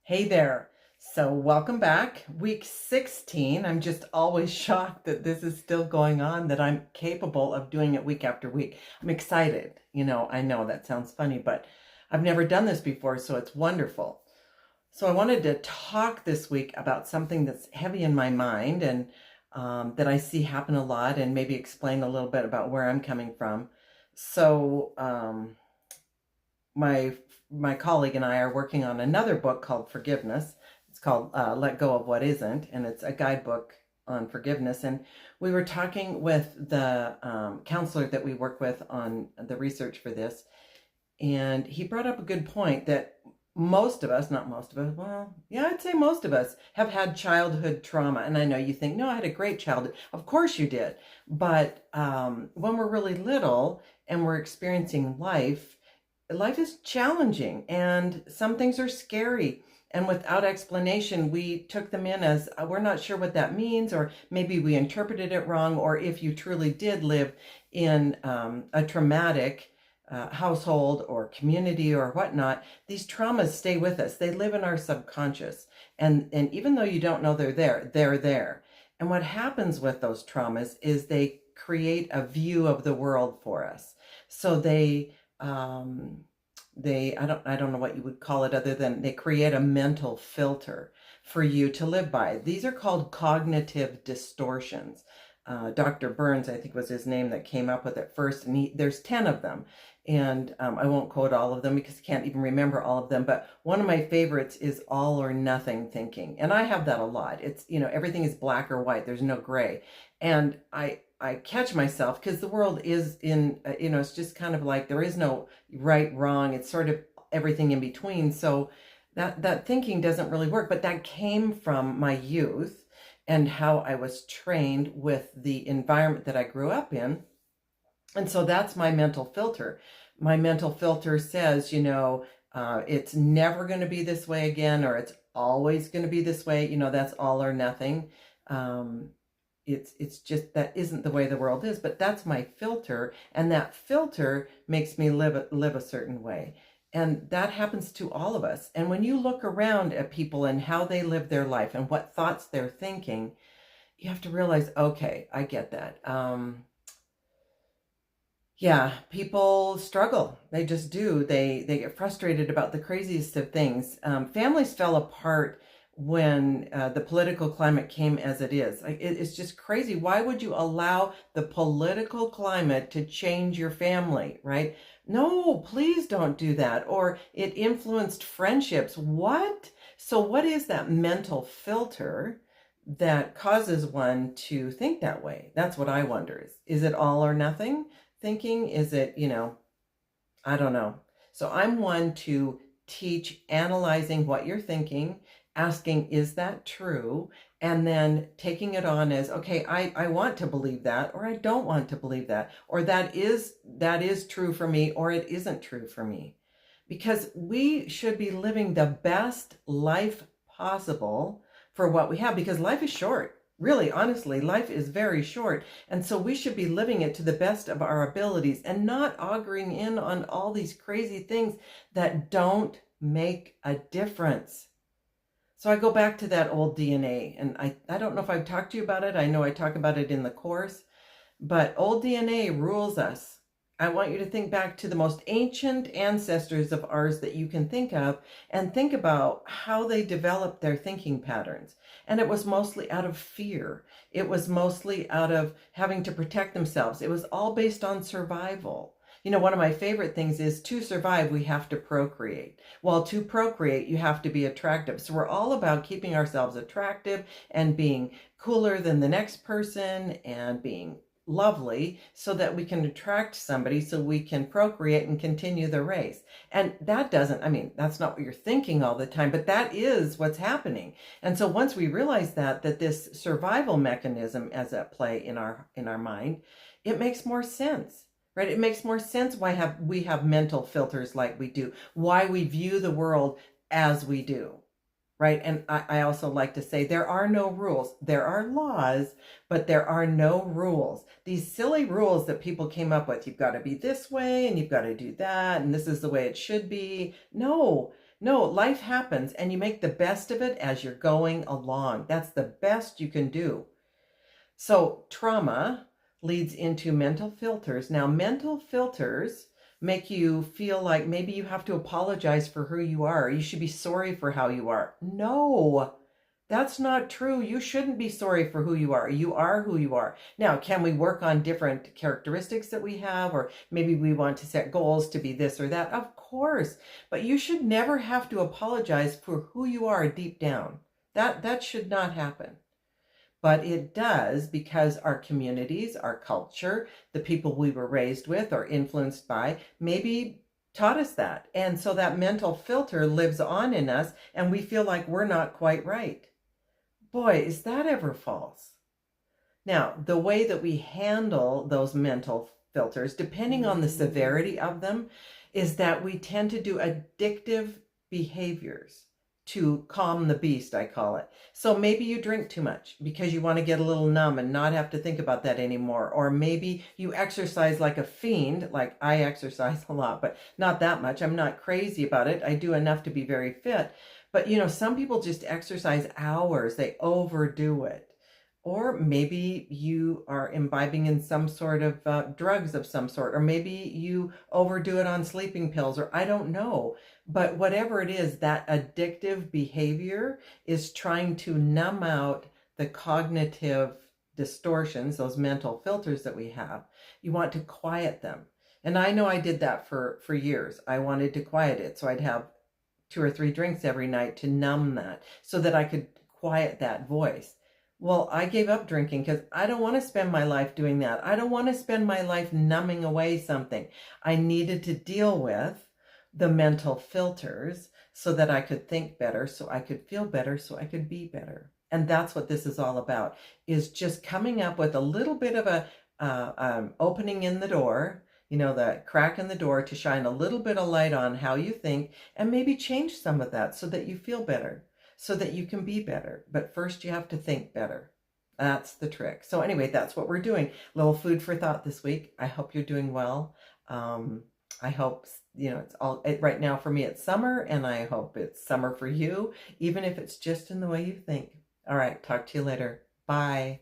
Hey there. So, welcome back. Week 16. I'm just always shocked that this is still going on, that I'm capable of doing it week after week. I'm excited. I know that sounds funny, but I've never done this before, so it's wonderful. So, I wanted to talk this week about something that's heavy in my mind and that I see happen a lot, and maybe explain a little bit about where I'm coming from. So, my my colleague and I are working on another book called Forgiveness. It's called Let Go of What Isn't, and it's a guidebook on forgiveness. And we were talking with the counselor that we work with on the research for this, and he brought up a good point that most of us, not most of us, well, yeah, I'd say most of us have had childhood trauma. And I know you think, no, I had a great childhood. Of course you did. But when we're really little and we're experiencing life is challenging and some things are scary. And without explanation, we took them in as we're not sure what that means, or maybe we interpreted it wrong. Or if you truly did live in a traumatic household or community or whatnot, these traumas stay with us. They live in our subconscious. And even though you don't know they're there, they're there. And what happens with those traumas is they create a view of the world for us. So I don't know what you would call it other than they create a mental filter for you to live by. These are called cognitive distortions. Dr. Burns, I think was his name, that came up with it first, and there's 10 of them. And I won't quote all of them because I can't even remember all of them, but one of my favorites is all or nothing thinking. And I have that a lot. It's, everything is black or white. There's no gray. And I catch myself because the world is in, it's just kind of like there is no right, wrong. It's sort of everything in between. So that thinking doesn't really work, but that came from my youth and how I was trained with the environment that I grew up in. And so that's my mental filter. My mental filter says, it's never going to be this way again, or it's always going to be this way. That's all or nothing. It's just that isn't the way the world is, but that's my filter, and that filter makes me live a certain way. And that happens to all of us. And when you look around at people and how they live their life and what thoughts they're thinking, you have to realize, okay, I get that. Yeah, people struggle. They just do. They get frustrated about the craziest of things. Families fell apart when the political climate came as it is. It's just crazy. Why would you allow the political climate to change your family, right? No, please don't do that. Or it influenced friendships. What? So what is that mental filter that causes one to think that way? That's what I wonder. Is it all or nothing thinking? Is it, I don't know. So I'm one to teach analyzing what you're thinking, asking, is that true? And then taking it on as, okay, I want to believe that, or I don't want to believe that, or that is true for me, or it isn't true for me. Because we should be living the best life possible for what we have, because life is short. Really, honestly, life is very short. And so we should be living it to the best of our abilities and not auguring in on all these crazy things that don't make a difference. So I go back to that old DNA, and I don't know if I've talked to you about it. I know I talk about it in the course, but old DNA rules us. I want you to think back to the most ancient ancestors of ours that you can think of, and think about how they developed their thinking patterns. And it was mostly out of fear. It was mostly out of having to protect themselves. It was all based on survival. One of my favorite things is, to survive, we have to procreate. Well, to procreate, you have to be attractive. So we're all about keeping ourselves attractive and being cooler than the next person and being lovely so that we can attract somebody, so we can procreate and continue the race. And that that's not what you're thinking all the time, but that is what's happening. And so once we realize that this survival mechanism is at play in our mind, it makes more sense. Right? It makes more sense why we have mental filters like we do, why we view the world as we do. Right? And I also like to say there are no rules. There are laws, but there are no rules. These silly rules that people came up with, you've got to be this way and you've got to do that, and this is the way it should be. No, No, life happens and you make the best of it as you're going along. That's the best you can do. So trauma leads into mental filters. Now, mental filters make you feel like maybe you have to apologize for who you are. You should be sorry for how you are. No, that's not true. You shouldn't be sorry for who you are. You are who you are. Now, can we work on different characteristics that we have, or maybe we want to set goals to be this or that? Of course, but you should never have to apologize for who you are deep down. That should not happen. But it does because our communities, our culture, the people we were raised with or influenced by maybe taught us that. And so that mental filter lives on in us and we feel like we're not quite right. Boy, is that ever false. Now, the way that we handle those mental filters, depending on the severity of them, is that we tend to do addictive behaviors to calm the beast, I call it. So maybe you drink too much because you want to get a little numb and not have to think about that anymore. Or maybe you exercise like a fiend, like I exercise a lot, but not that much. I'm not crazy about it. I do enough to be very fit. But some people just exercise hours, they overdo it. Or maybe you are imbibing in some sort of drugs of some sort, or maybe you overdo it on sleeping pills, or I don't know. But whatever it is, that addictive behavior is trying to numb out the cognitive distortions, those mental filters that we have. You want to quiet them. And I know I did that for years. I wanted to quiet it. So I'd have 2 or 3 drinks every night to numb that so that I could quiet that voice. Well, I gave up drinking because I don't want to spend my life doing that. I don't want to spend my life numbing away something. I needed to deal with the mental filters so that I could think better, so I could feel better, so I could be better. And that's what this is all about, is just coming up with a little bit of a opening in the door, the crack in the door to shine a little bit of light on how you think and maybe change some of that so that you feel better, so that you can be better. But first you have to think better. That's the trick. So anyway, that's what we're doing. A little food for thought this week. I hope you're doing well. I hope, it's all right now for me, it's summer, and I hope it's summer for you, even if it's just in the way you think. All right. Talk to you later. Bye.